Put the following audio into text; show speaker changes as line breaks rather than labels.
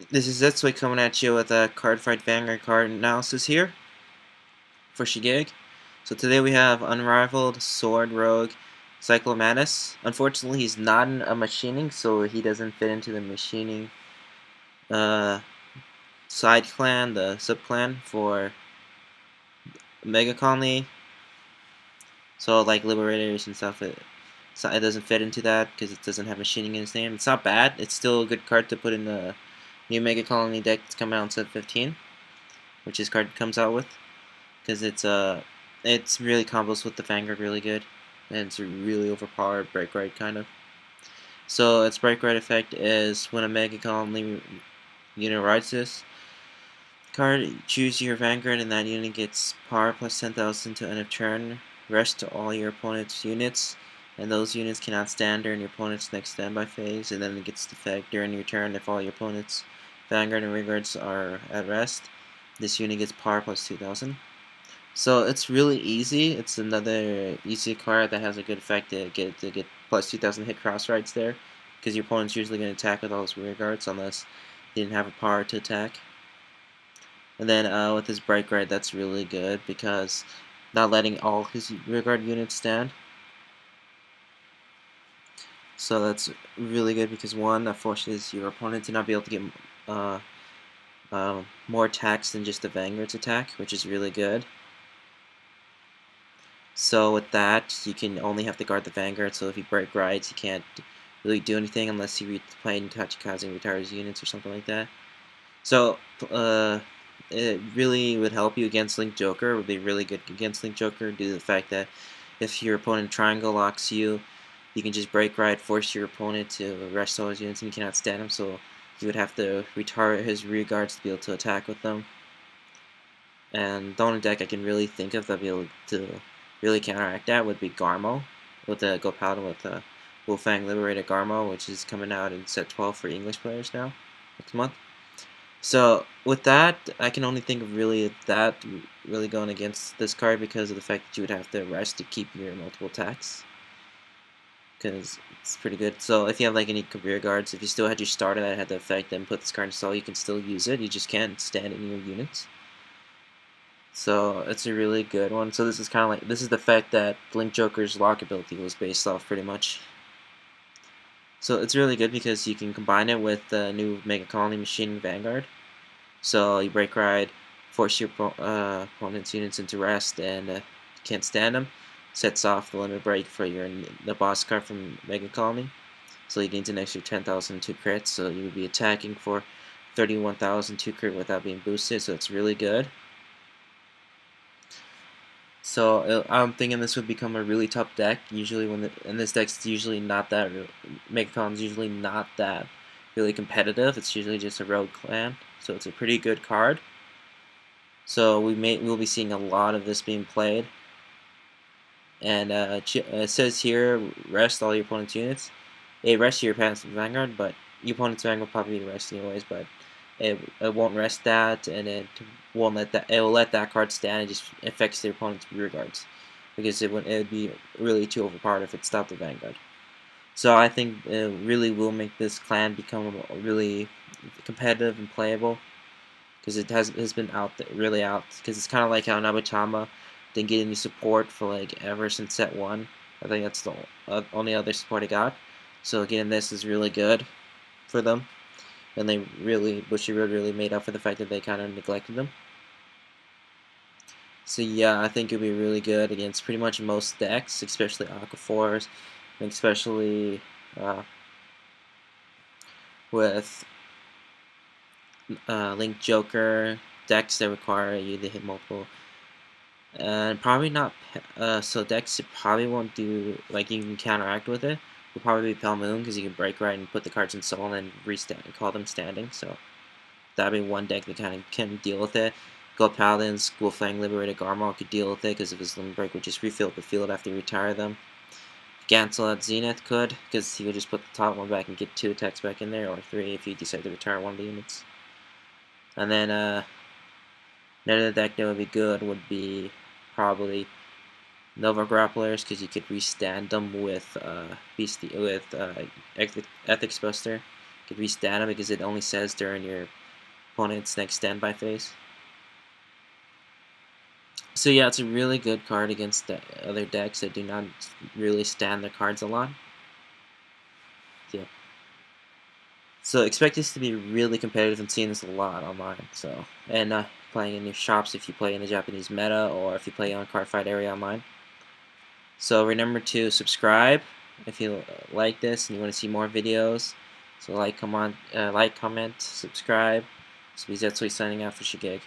This is Zetsway coming at you with a Cardfight Vanguard card analysis here for ShiGig. So today we have Unrivaled Sword Rogue Cyclomatus. Unfortunately, he's not in a machining, so he doesn't fit into the machining uh, side clan, the sub clan for Mega Colony. So like Liberators and stuff, it doesn't fit into that because it doesn't have machining in its name. It's not bad. It's still a good card to put in the new Mega Colony deck that's coming out in set 15, which this card comes out with, because it's really combos with the Vanguard really good, and it's a really overpowered break right kind of. So its break right effect is when a Mega Colony unit rides this card, choose your Vanguard and that unit gets power plus 10,000 to end of turn, rest to all your opponent's units, and those units cannot stand during your opponent's next standby phase, and then it gets the effect during your turn if all your opponent's Vanguard and Rearguards are at rest. This unit gets power plus 2,000. So it's really easy. It's another easy card that has a good effect to get plus 2,000 hit cross rides there, because your opponent's usually going to attack with all his rear guards unless he didn't have a power to attack. And then with his break ride, that's really good because not letting all his rear guard units stand. So that's really good because one, that forces your opponent to not be able to get more attacks than just the Vanguard's attack, which is really good. So with that, you can only have to guard the Vanguard, so if you break rides, you can't really do anything unless you play Tachikaze and retire his units or something like that. So, it really would help you against Link Joker. It would be really good against Link Joker due to the fact that if your opponent triangle locks you, you can just break ride, force your opponent to rest all his units, and you cannot stand him, so you would have to retire his rear guards to be able to attack with them. And the only deck I can really think of that would be able to really counteract that would be Garmo, with the Go Paladin with the Wolfang Liberated Garmo, which is coming out in set 12 for English players now, next month. So with that, I can only think of really going against this card because of the fact that you would have to rest to keep your multiple attacks, because it's pretty good. So if you have like any career guards, if you still had your starter that had the effect and put this card in stall, you can still use it. You just can't stand in your units. So it's a really good one. So this is kind of like, this is the fact that Blink Joker's lock ability was based off pretty much. So it's really good because you can combine it with the new Mega Colony Machine Vanguard. So you break ride, force your opponent's units into rest, and can't stand them. Sets off the limit break for the boss card from Mega Colony. So you gain an extra 10,000 to crit. So you would be attacking for 31,000 to crit without being boosted. So it's really good. So I'm thinking this would become a really tough deck. Usually and this deck's usually not that, Megacon's usually not that really competitive. It's usually just a rogue clan, so it's a pretty good card. So we'll be seeing a lot of this being played. And it says here, rest all your opponent's units. Rest your opponent's Vanguard, but your opponent's Vanguard will probably be rest anyways, but it won't rest that, and it will let that card stand. It just affects the opponent's rear guards, because it would be really too overpowered if it stopped the Vanguard. So I think it really will make this clan become really competitive and playable, because it has been really out. Because it's kind of like how Nabutama didn't get any support for like ever since set 1. I think that's the only other support I got. So getting this is really good for them. And Bushiroad really made up for the fact that they kind of neglected them. So yeah, I think it'll be really good against pretty much most decks, especially Aquaphors, and especially with Link Joker decks that require you to hit multiple. And probably not, so decks you probably won't do, like, you can counteract with it. Will probably be Pale Moon, because you can break right and put the cards in soul and then call them standing. So that'd be one deck that kind of can deal with it. Gold Paladins, Wolfang Liberated Garmal could deal with it because of his limit break would just refill the field after you retire them. Gansel at Zenith could, because he would just put the top one back and get 2 attacks back in there, or 3 if you decide to retire one of the units. And then another deck that would be good would be probably Nova Grapplers, because you could restand them with Ethics Buster, could restat him because it only says during your opponent's next standby phase. So yeah, it's a really good card against the other decks that do not really stand their cards a lot. Yeah. So expect this to be really competitive and seeing this a lot online. So and playing in your shops if you play in the Japanese meta or if you play on Cardfight area online. So remember to subscribe if you like this and you want to see more videos. So like, comment, subscribe. So that's what signing out for ShiGig.